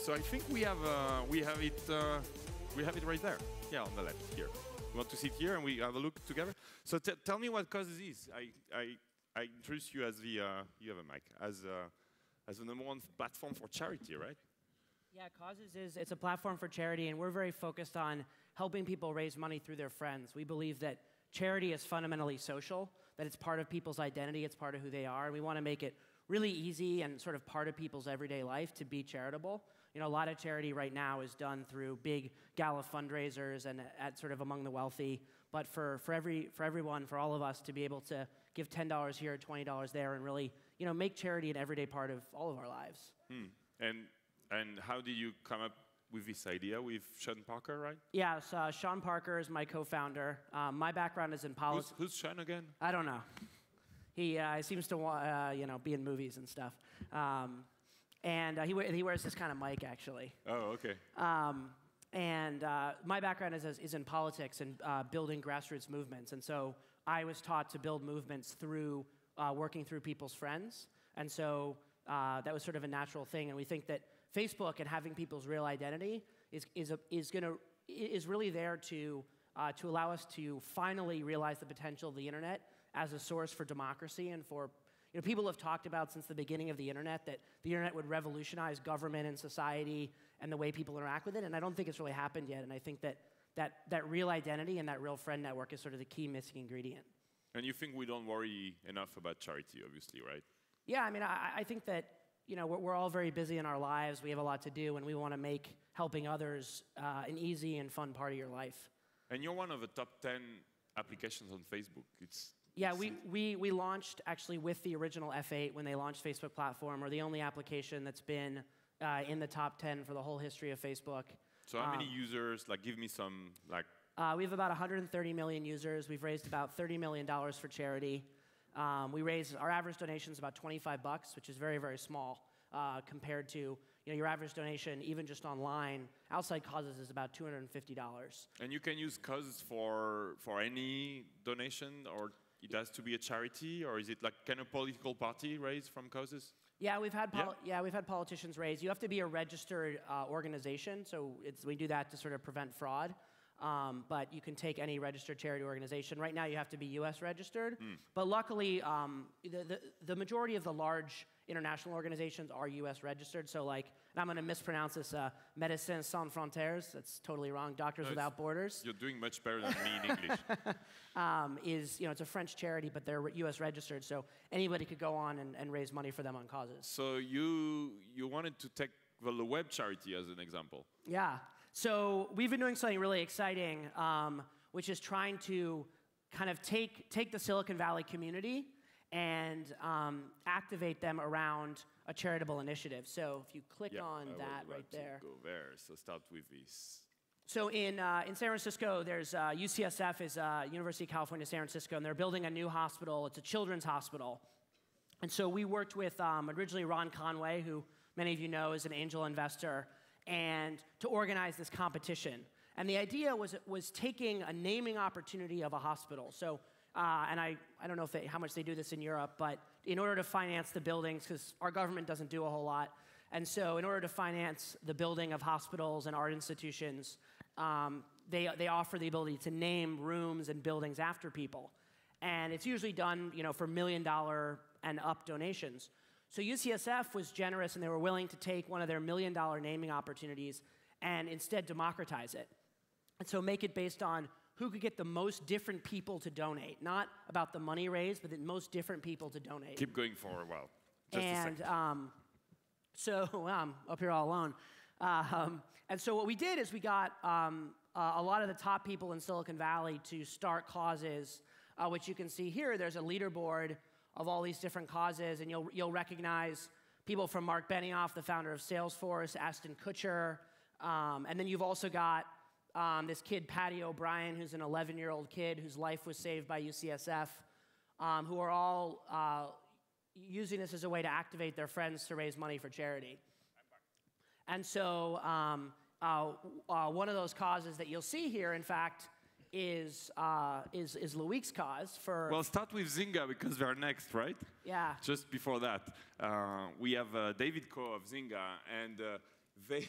So I think we have it right there. Yeah, on the left here. You want to sit here and we have a look together? So tell me what Causes is. I introduced you as the you have a mic as the #1 platform for charity, right? Yeah, Causes it's a platform for charity, and we're very focused on helping people raise money through their friends. We believe that charity is fundamentally social, that it's part of people's identity, it's part of who they are, and we want to make it really easy and sort of part of people's everyday life to be charitable. You know, a lot of charity right now is done through big gala fundraisers and at sort of among the wealthy. But for everyone, for all of us to be able to give $10 here, $20 there, and really, you know, make charity an everyday part of all of our lives. And how did you come up with this idea with Sean Parker, right? Yeah, so Sean Parker is my co-founder. My background is in politics. Who's Sean again? I don't know. He seems to want, you know, be in movies and stuff. And he wears this kind of mic, actually. Oh, okay. And my background is in politics and building grassroots movements. And so I was taught to build movements through working through people's friends. And so that was sort of a natural thing. And we think that Facebook and having people's real identity is really there to allow us to finally realize the potential of the internet as a source for democracy and for, you know, people have talked about since the beginning of the internet that the internet would revolutionize government and society and the way people interact with it, and I don't think it's really happened yet, and I think that real identity and that real friend network is sort of the key missing ingredient. And you think we don't worry enough about charity, obviously, right? Yeah, I mean, I think that, you know, we're all very busy in our lives, we have a lot to do, and we want to make helping others an easy and fun part of your life. And you're one of the top 10 applications on Facebook. Yeah, we launched actually with the original F8 when they launched Facebook platform. We're the only application that's been in the top 10 for the whole history of Facebook. So how many users? Like, give me some, like... we have about 130 million users. We've raised about $30 million for charity. Our average donation is about $25, which is very, very small compared to, you know, your average donation, even just online, outside Causes is about $250. And you can use Causes for any donation, or it has to be a charity, or is it like, can a political party raise from Causes? Yeah, we've had politicians raise. You have to be a registered organization, so we do that to sort of prevent fraud. But you can take any registered charity organization. Right now, you have to be U.S. registered. But luckily, the majority of the large international organizations are U.S. registered. So, like, and I'm going to mispronounce this, Médecins Sans Frontières. That's totally wrong. Doctors Without Borders. You're doing much better than me in English. You know, it's a French charity, but they're U.S. registered. So anybody could go on and raise money for them on Causes. So you wanted to take the LeWeb charity as an example. Yeah. So we've been doing something really exciting, which is trying to kind of take the Silicon Valley community and activate them around a charitable initiative. So if you click on that right there. Go there. So start with this. So in San Francisco, there's UCSF is University of California, San Francisco, and they're building a new hospital. It's a children's hospital. And so we worked with originally Ron Conway, who many of you know is an angel investor, and to organize this competition. And the idea was taking a naming opportunity of a hospital. So, and I don't know how much they do this in Europe, but in order to finance the buildings, because our government doesn't do a whole lot, and so in order to finance the building of hospitals and art institutions, they offer the ability to name rooms and buildings after people. And it's usually done, you know, for $1 million and up donations. So UCSF was generous, and they were willing to take one of their $1 million naming opportunities and instead democratize it. And so make it based on who could get the most different people to donate, not about the money raised, but the most different people to donate. Keep going for a while. Just a second. So I'm up here all alone. And so what we did is we got a lot of the top people in Silicon Valley to start causes, which you can see here. There's a leaderboard of all these different causes, and you'll recognize people from Mark Benioff, the founder of Salesforce, Ashton Kutcher, and then you've also got this kid, Patty O'Brien, who's an 11-year-old kid whose life was saved by UCSF, who are all using this as a way to activate their friends to raise money for charity. And so one of those causes that you'll see here, in fact, is Loic's cause for... Well, start with Zynga, because they're next, right? Yeah. Just before that, we have David Koh of Zynga, and well,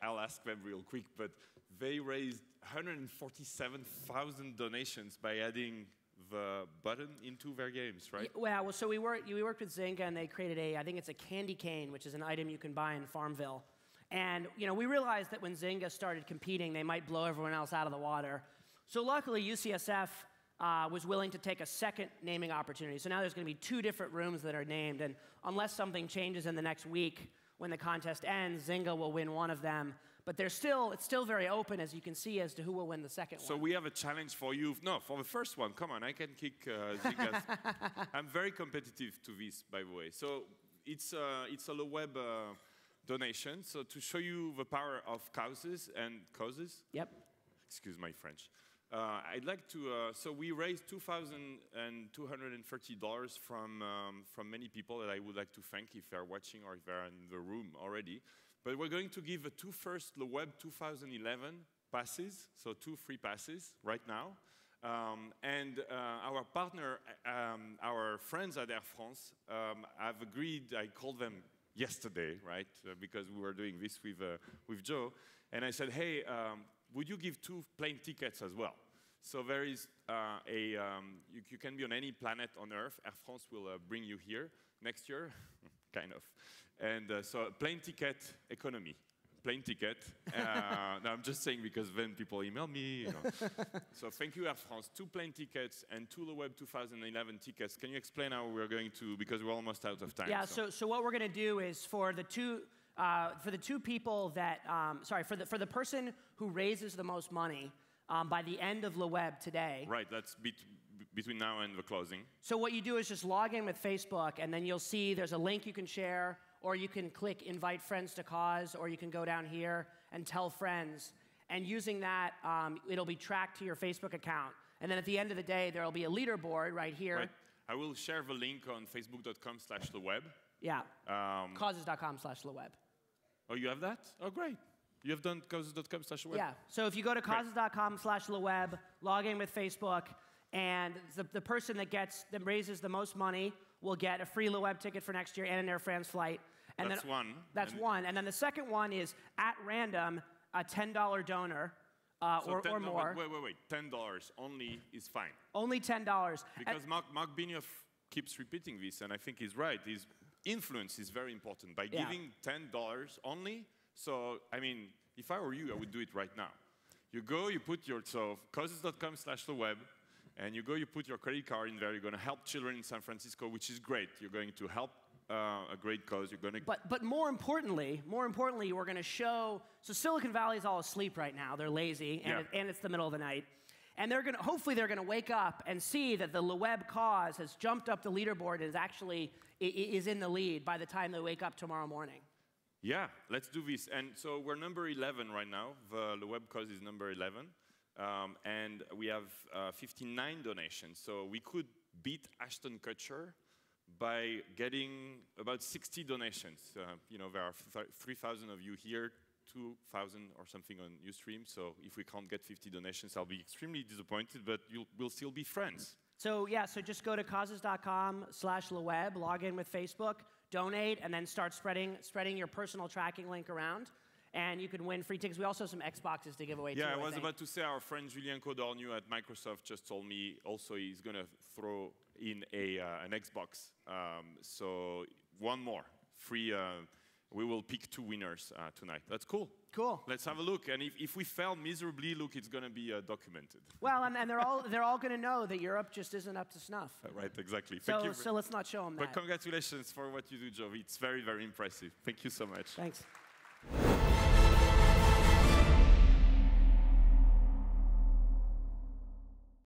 I'll ask them real quick, but they raised 147,000 donations by adding the button into their games, right? Yeah, well, so we worked with Zynga, and they created I think it's a candy cane, which is an item you can buy in Farmville. And we realized that when Zynga started competing, they might blow everyone else out of the water. So luckily, UCSF was willing to take a second naming opportunity. So now there's going to be 2 different rooms that are named, and unless something changes in the next week, when the contest ends, Zynga will win one of them. But it's still very open, as you can see, as to who will win the second one. So we have a challenge for you. No, for the first one, come on, I can kick Zynga's. I'm very competitive to this, by the way. So it's a LeWeb donation. So to show you the power of causes and causes. Yep. Excuse my French. I'd like to. So we raised $2,230 from many people that I would like to thank if they're watching or if they're in the room already. But we're going to give the 2 first LeWeb 2011 passes, so 2 free passes right now. And our partner, our friends at Air France, have agreed. I called them yesterday, right, because we were doing this with Joe. And I said, hey, would you give 2 plane tickets as well? So there is you can be on any planet on Earth. Air France will bring you here next year, kind of. And so plane ticket economy, plane ticket. No, I'm just saying because then people email me. So thank you, Air France. 2 plane tickets and 2 LeWeb 2011 tickets. Can you explain how we're going to, because we're almost out of time. Yeah, so what we're going to do is for the two people that, for the person who raises the most money by the end of LeWeb today. Right, that's between now and the closing. So what you do is just log in with Facebook, and then you'll see there's a link you can share, or you can click invite friends to cause, or you can go down here and tell friends. And using that, it'll be tracked to your Facebook account. And then at the end of the day, there'll be a leaderboard right here. Right. I will share the link on facebook.com/LeWeb. Yeah, causes.com/LeWeb. Oh, you have that? Oh, great. You have done causes.com/LeWeb? Yeah, so if you go to causes.com/LeWeb, log in with Facebook, and the person that raises the most money will get a free LeWeb ticket for next year and an Air France flight. And that's one. That's one. And then the second one is, at random, a $10 donor or more. Wait. $10 only is fine. Only $10. Because Mark Benioff keeps repeating this, and I think he's right. His influence is very important. By giving $10 only, so, I mean, if I were you, I would do it right now. You go, you put causes.com/LeWeb, and you go, you put your credit card in there. You're going to help children in San Francisco, which is great. You're going to help a great cause. You're going to. But more importantly, we're going to show. So Silicon Valley is all asleep right now. They're lazy, and it's the middle of the night. And hopefully they're going to wake up and see that the LeWeb cause has jumped up the leaderboard and is in the lead by the time they wake up tomorrow morning. Yeah, let's do this. And so we're number 11 right now. The LeWeb cause is number 11. And we have 59 donations. So we could beat Ashton Kutcher by getting about 60 donations. There are 3,000 of you here, 2,000 or something on Ustream. So if we can't get 50 donations, I'll be extremely disappointed, but we'll still be friends. So so just go to causes.com/LeWeb, log in with Facebook, donate, and then start spreading your personal tracking link around. And you can win free tickets. We also have some Xboxes to give away, too. Yeah, I was about to say our friend Julien Codorniou at Microsoft just told me also he's going to throw in an Xbox. So one more free. We will pick 2 winners tonight. That's cool. Cool. Let's have a look. And if we fail miserably, look, it's going to be documented. Well, and they're all going to know that Europe just isn't up to snuff. Right, exactly. So let's not show them that. But congratulations for what you do, Jovi. It's very, very impressive. Thank you so much. Thanks.